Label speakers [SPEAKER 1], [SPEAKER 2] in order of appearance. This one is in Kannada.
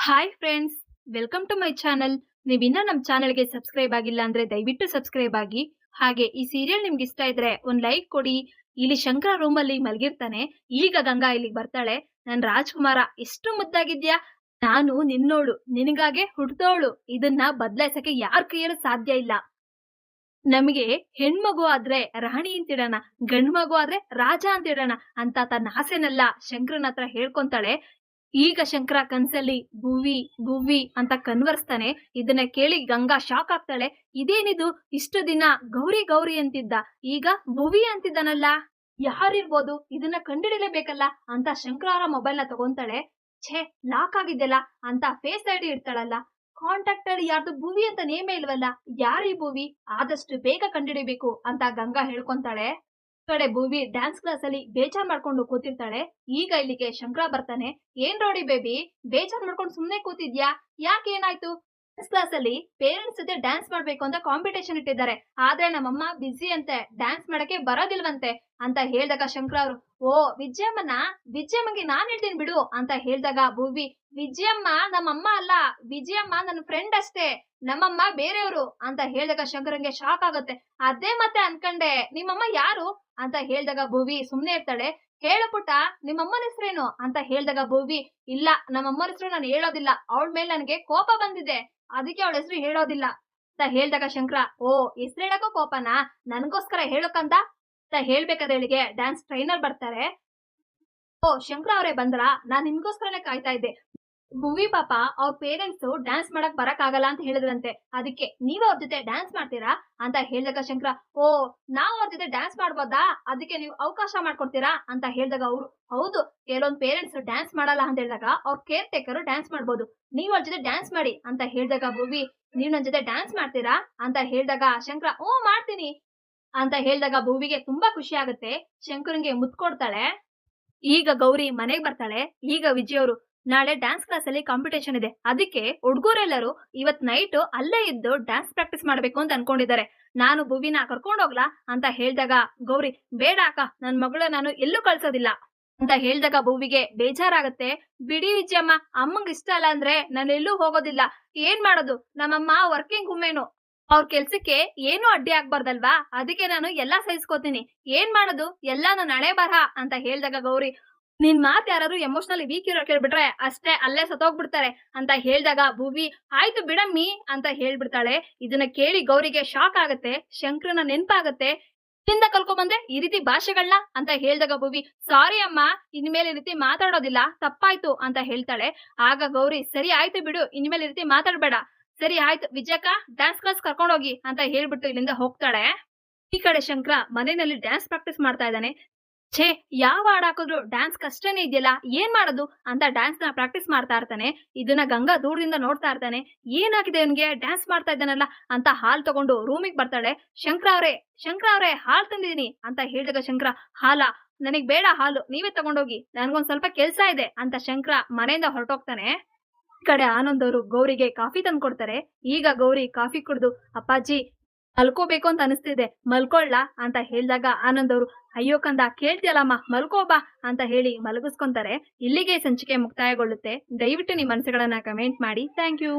[SPEAKER 1] Hi friends, welcome to my channel. ನೀವಿನ್ನ ನಮ್ಮ ಚಾನಲ್ಗೆ ಸಬ್ಸ್ಕ್ರೈಬ್ ಆಗಿಲ್ಲ ಅಂದ್ರೆ ದಯವಿಟ್ಟು ಸಬ್ಸ್ಕ್ರೈಬ್ ಆಗಿ. ಹಾಗೆ ಈ ಸೀರಿಯಲ್ ನಿಮ್ಗೆ ಇಷ್ಟ ಇದ್ರೆ ಒಂದ್ ಲೈಕ್ ಕೊಡಿ. ಇಲ್ಲಿ ಶಂಕರ ರೂಮ್ ಅಲ್ಲಿ ಮಲಗಿರ್ತಾನೆ. ಈಗ ಗಂಗಾ ಇಲ್ಲಿಗೆ ಬರ್ತಾಳೆ. ನನ್ ರಾಜ್ಕುಮಾರ ಎಷ್ಟು ಮುದ್ದಾಗಿದ್ಯಾ, ನಾನು ನಿನ್ನೋಳು, ನಿನಗಾಗೆ ಹುಡ್ದೋಳು, ಇದನ್ನ ಬದಲಾಯಿಸಕ್ಕೆ ಯಾರ ಕೈಯಲ್ಲೂ ಸಾಧ್ಯ ಇಲ್ಲ. ನಮಗೆ ಹೆಣ್ಮಗು ಆದ್ರೆ ರಾಣಿ ಅಂತಿಡೋಣ, ಗಂಡ್ ಮಗು ಆದ್ರೆ ರಾಜ ಅಂತಿಡೋಣ ಅಂತ ತನ್ನ ಆಸೆನೆಲ್ಲ ಶಂಕರನ ಹತ್ರ ಹೇಳ್ಕೊಂತಾಳೆ. ಈಗ ಶಂಕರ ಕನ್ಸಲ್ಲಿ ಭುವಿ ಭುವಿ ಅಂತ ಕನ್ವರ್ಸ್ತಾನೆ. ಇದನ್ನ ಕೇಳಿ ಗಂಗಾ ಶಾಕ್ ಆಗ್ತಾಳೆ. ಇದೇನಿದು, ಇಷ್ಟು ದಿನ ಗೌರಿ ಗೌರಿ ಅಂತಿದ್ದ, ಈಗ ಭುವಿ ಅಂತಿದ್ದಾನಲ್ಲ, ಯಾರಿರ್ಬೋದು, ಇದನ್ನ ಕಂಡಿಡಿಲೇಬೇಕಲ್ಲ ಅಂತ ಶಂಕರ ಅವರ ಮೊಬೈಲ್ ನ ತಗೊಂತಾಳೆ. ಛೇ, ಲಾಕ್ ಆಗಿದ್ದೆಲ್ಲ ಅಂತ ಫೇಸ್ ಐಡಿ ಇಡ್ತಾಳಲ್ಲ, ಕಾಂಟ್ಯಾಕ್ಟ್ ಅಲ್ಲಿ ಯಾರ್ದು ಭುವಿ ಅಂತ ನೇಮೇ ಇಲ್ವಲ್ಲ, ಯಾರೀ ಭುವಿ, ಆದಷ್ಟು ಬೇಗ ಕಂಡಿಡಿಬೇಕು ಅಂತ ಗಂಗಾ ಹೇಳ್ಕೊಂತಾಳೆ. ಕಡೆ ಭುವಿ ಡ್ಯಾನ್ಸ್ ಕ್ಲಾಸ್ ಅಲ್ಲಿ ಬೇಜಾರ್ ಮಾಡ್ಕೊಂಡು ಕೂತಿರ್ತಾಳೆ. ಈಗ ಇಲ್ಲಿಗೆ ಶಂಕರ ಬರ್ತಾನೆ. ಏನ್ ರೋಡಿ ಬೇಬಿ, ಬೇಜಾರ್ ಮಾಡ್ಕೊಂಡು ಸುಮ್ನೆ ಕೂತಿದ್ಯಾ, ಯಾಕೆ, ಏನಾಯ್ತು? ಡ್ಯಾನ್ಸ್ ಕ್ಲಾಸ್ ಅಲ್ಲಿ ಪೇರೆಂಟ್ಸ್ ಜೊತೆ ಡ್ಯಾನ್ಸ್ ಮಾಡ್ಬೇಕು ಅಂತ ಕಾಂಪಿಟೇಷನ್ ಇಟ್ಟಿದ್ದಾರೆ, ಆದ್ರೆ ನಮ್ಮಮ್ಮ ಬಿಸಿ ಅಂತೆ, ಡ್ಯಾನ್ಸ್ ಮಾಡಕ್ಕೆ ಬರೋದಿಲ್ವಂತೆ ಅಂತ ಹೇಳ್ದಾಗ ಶಂಕರ ಅವರು, ಓ ವಿಜಯಮ್ಮನ, ವಿಜಯಮ್ಮಗೆ ನಾನ್ ಹೇಳ್ತೀನಿ ಬಿಡು ಅಂತ ಹೇಳ್ದಾಗ ಭುವಿ, ವಿಜಯಮ್ಮ ನಮ್ಮಮ್ಮ ಅಲ್ಲ, ವಿಜಯಮ್ಮ ನನ್ನ ಫ್ರೆಂಡ್ ಅಷ್ಟೇ, ನಮ್ಮಮ್ಮ ಬೇರೆಯವರು ಅಂತ ಹೇಳ್ದಾಗ ಶಂಕರಂಗೆ ಶಾಕ್ ಆಗುತ್ತೆ. ಅದೇ ಮತ್ತೆ ಅನ್ಕಂಡೆ, ನಿಮ್ಮಮ್ಮ ಯಾರು ಅಂತ ಹೇಳ್ದಾಗ ಭುವಿ ಸುಮ್ನೆ ಇರ್ತಾಳೆ. ಹೇಳು ಪುಟ್ಟ, ನಿಮ್ಮಮ್ಮನ ಹೆಸರೇನು ಅಂತ ಹೇಳ್ದಾಗ ಭುವಿ, ಇಲ್ಲ ನಮ್ಮಮ್ಮನ ಹೆಸರು ನಾನು ಹೇಳೋದಿಲ್ಲ, ಅವಳ ಮೇಲೆ ನನಗೆ ಕೋಪ ಬಂದಿದೆ, ಅದಕ್ಕೆ ಅವಳ ಹೆಸರು ಹೇಳೋದಿಲ್ಲ ಅಂತ ಹೇಳ್ದಾಗ ಶಂಕರ, ಓ ಹೆಸರು ಹೇಳಕ್ಕೋ ಕೋಪನಾ, ನನ್ಗೋಸ್ಕರ ಹೇಳಕ್ಕಂತ ಅಂತ ಹೇಳ್ಬೇಕಾದ್ರೆ ಹೇಳಿಗೆ ಡ್ಯಾನ್ಸ್ ಟ್ರೈನರ್ ಬರ್ತಾರೆ. ಓ ಶಂಕರ ಅವರೇ ಬಂದ್ರಾ, ನಾನ್ ನಿಮ್ಗೋಸ್ಕರನೇ ಕಾಯ್ತಾ ಇದ್ದೆ. ಭುವಿ ಪಾಪ ಅವ್ರ ಪೇರೆಂಟ್ಸ್ ಡ್ಯಾನ್ಸ್ ಮಾಡಕ್ ಬರಕ್ ಆಗಲ್ಲ ಅಂತ ಹೇಳಿದ್ರಂತೆ, ಅದಕ್ಕೆ ನೀವ್ ಅವ್ರ ಜೊತೆ ಡ್ಯಾನ್ಸ್ ಮಾಡ್ತೀರಾ ಅಂತ ಹೇಳಿದಾಗ ಶಂಕರ, ಓ ನಾವ್ ಅವ್ರ ಜೊತೆ ಡ್ಯಾನ್ಸ್ ಮಾಡ್ಬೋದಾ, ಅದಕ್ಕೆ ನೀವು ಅವಕಾಶ ಮಾಡ್ಕೊಡ್ತೀರಾ ಅಂತ ಹೇಳಿದಾಗ ಅವರು, ಹೌದು ಕೆಲವೊಂದ್ ಪೇರೆಂಟ್ಸ್ ಡ್ಯಾನ್ಸ್ ಮಾಡಲ್ಲ ಅಂತ ಹೇಳಿದಾಗ ಅವ್ರ ಕೇರ್ ಟೇಕರ್ ಡ್ಯಾನ್ಸ್ ಮಾಡ್ಬೋದು, ನೀವ್ ಅವ್ರ ಜೊತೆ ಡ್ಯಾನ್ಸ್ ಮಾಡಿ ಅಂತ ಹೇಳಿದಾಗ ಭುವಿ, ನೀವ್ ನನ್ ಜೊತೆ ಡ್ಯಾನ್ಸ್ ಮಾಡ್ತೀರಾ ಅಂತ ಹೇಳಿದಾಗ ಶಂಕರ, ಓ ಮಾಡ್ತೀನಿ ಅಂತ ಹೇಳಿದಾಗ ಭುವಿಗೆ ತುಂಬಾ ಖುಷಿ ಆಗುತ್ತೆ. ಶಂಕರಂಗೆ ಮುತ್ ಕೊಡ್ತಾಳೆ. ಈಗ ಗೌರಿ ಮನೆಗ್ ಬರ್ತಾಳೆ. ಈಗ ವಿಜಯ್ ಅವರು, ನಾಳೆ ಡ್ಯಾನ್ಸ್ ಕ್ಲಾಸ್ ಅಲ್ಲಿ ಕಾಂಪಿಟೇಷನ್ ಇದೆ, ಅದಕ್ಕೆ ಹುಡುಗರೆಲ್ಲರೂ ಇವತ್ ನೈಟ್ ಅಲ್ಲೇ ಇದ್ದು ಡ್ಯಾನ್ಸ್ ಪ್ರಾಕ್ಟೀಸ್ ಮಾಡ್ಬೇಕು ಅಂತ ಅನ್ಕೊಂಡಿದ್ದಾರೆ, ನಾನು ಭುವಿನ ಕರ್ಕೊಂಡ್ ಹೋಗ್ಲಾ ಅಂತ ಹೇಳ್ದಾಗ ಗೌರಿ, ಬೇಡ ಅಕ್ಕ, ನನ್ ಮಗಳ ನಾನು ಎಲ್ಲೂ ಕಳ್ಸೋದಿಲ್ಲ ಅಂತ ಹೇಳ್ದಾಗ ಭುವಿಗೆ ಬೇಜಾರಾಗತ್ತೆ. ಬಿಡಿ ವಿಜಯಮ್ಮ, ಅಮ್ಮಂಗ್ ಇಷ್ಟ ಅಲ್ಲ ಅಂದ್ರೆ ನಾನು ಎಲ್ಲೂ ಹೋಗೋದಿಲ್ಲ, ಏನ್ ಮಾಡೋದು, ನಮ್ಮಮ್ಮ ವರ್ಕಿಂಗ್ ವುಮೆನು, ಅವ್ರ ಕೆಲ್ಸಕ್ಕೆ ಏನು ಅಡ್ಡಿ ಆಗ್ಬಾರ್ದಲ್ವಾ, ಅದಕ್ಕೆ ನಾನು ಎಲ್ಲಾ ಸಹಿಸ್ಕೋತೀನಿ, ಏನ್ ಮಾಡೋದು, ಎಲ್ಲ ನನ್ನ ಹಣೆ ಬರಹ ಅಂತ ಹೇಳ್ದಾಗ ಗೌರಿ, ನಿನ್ ಮಾತ್ ಯಾರು ಎಮೋಷನಲಿ ವೀಕ್ ಇರೋ ಕೇಳ್ಬಿಟ್ರೆ ಅಷ್ಟೇ ಅಲ್ಲೇ ಸತ್ತೋಗ್ಬಿಡ್ತಾರೆ ಅಂತ ಹೇಳ್ದಾಗ ಭುವಿ, ಆಯ್ತು ಬಿಡಮ್ಮಿ ಅಂತ ಹೇಳ್ಬಿಡ್ತಾಳೆ. ಇದನ್ನ ಕೇಳಿ ಗೌರಿಗೆ ಶಾಕ್ ಆಗತ್ತೆ. ಶಂಕರನ ನೆನ್ಪಾಗತ್ತೆ. ಇಂದ ಕಲ್ಕೊಂಬಂದ್ರೆ ಈ ರೀತಿ ಭಾಷೆಗಳನ್ನ ಅಂತ ಹೇಳ್ದಾಗ ಭುವಿ, ಸಾರಿ ಅಮ್ಮ, ಇನ್ಮೇಲೆ ಈ ರೀತಿ ಮಾತಾಡೋದಿಲ್ಲ, ತಪ್ಪಾಯ್ತು ಅಂತ ಹೇಳ್ತಾಳೆ. ಆಗ ಗೌರಿ, ಸರಿ ಆಯ್ತು ಬಿಡು, ಇನ್ಮೇಲೆ ಈ ರೀತಿ ಮಾತಾಡ್ಬೇಡ, ಸರಿ ಆಯ್ತು ವಿಜಯಕ್ಕ, ಡ್ಯಾನ್ಸ್ ಕ್ಲಾಸ್ ಕರ್ಕೊಂಡೋಗಿ ಅಂತ ಹೇಳ್ಬಿಟ್ಟು ಇಲ್ಲಿಂದ ಹೋಗ್ತಾಳೆ. ಈ ಕಡೆ ಶಂಕರ ಮನೆಯಲ್ಲಿ ಡ್ಯಾನ್ಸ್ ಪ್ರಾಕ್ಟೀಸ್ ಮಾಡ್ತಾ ಇದ್ದಾನೆ. ಛೇ, ಯಾವ ಹಾಡ್ ಹಾಕಿದ್ರು ಡ್ಯಾನ್ಸ್ ಕಷ್ಟನೇ ಇದೆಯಲ್ಲ, ಏನ್ ಮಾಡೋದು ಅಂತ ಡ್ಯಾನ್ಸ್ ನ ಪ್ರಾಕ್ಟೀಸ್ ಮಾಡ್ತಾ ಇರ್ತಾನೆ. ಇದನ್ನ ಗಂಗಾ ದೂರದಿಂದ ನೋಡ್ತಾ ಇರ್ತಾನೆ. ಏನಾಗಿದೆ ಇವನ್ಗೆ, ಡ್ಯಾನ್ಸ್ ಮಾಡ್ತಾ ಇದ್ದಾನಲ್ಲ ಅಂತ ಹಾಲ್ ತಗೊಂಡು ರೂಮಿಗೆ ಬರ್ತಾಳೆ. ಶಂಕರ ಅವರೇ ಹಾಲ್ ತಂದಿದೀನಿ ಅಂತ ಹೇಳಿದಾಗ ಶಂಕರ, ಹಾಲ, ನನಗ್ ಬೇಡ ಹಾಲು, ನೀವೇ ತಗೊಂಡೋಗಿ, ನನ್ಗೊಂದ್ ಸ್ವಲ್ಪ ಕೆಲ್ಸ ಇದೆ ಅಂತ ಶಂಕರ ಮನೆಯಿಂದ ಹೊರಟೋಗ್ತಾನೆ. ಈ ಕಡೆ ಆನಂದ್ ಅವರು ಗೌರಿಗೆ ಕಾಫಿ ತಂದ್ಕೊಡ್ತಾರೆ. ಈಗ ಗೌರಿ ಕಾಫಿ ಕುಡ್ದು, ಅಪ್ಪಾಜಿ ಮಲ್ಕೋಬೇಕು ಅಂತ ಅನಿಸ್ತಿದೆ, ಮಲ್ಕೊಳ್ಳ ಅಂತ ಹೇಳಿದಾಗ ಆನಂದ್ ಅವರು, ಅಯ್ಯೋ ಕಂದ, ಕೇಳ್ತಿಯಲ್ಲಮ್ಮ, ಮಲ್ಕೋಬಾ ಅಂತ ಹೇಳಿ ಮಲಗಿಸ್ಕೊಂತಾರೆ. ಇಲ್ಲಿಗೆ ಸಂಚಿಕೆ ಮುಕ್ತಾಯಗೊಳ್ಳುತ್ತೆ. ದಯವಿಟ್ಟು ನಿಮ್ಮ ಮನಸ್ಸುಗಳನ್ನ ಕಮೆಂಟ್ ಮಾಡಿ. Thank you.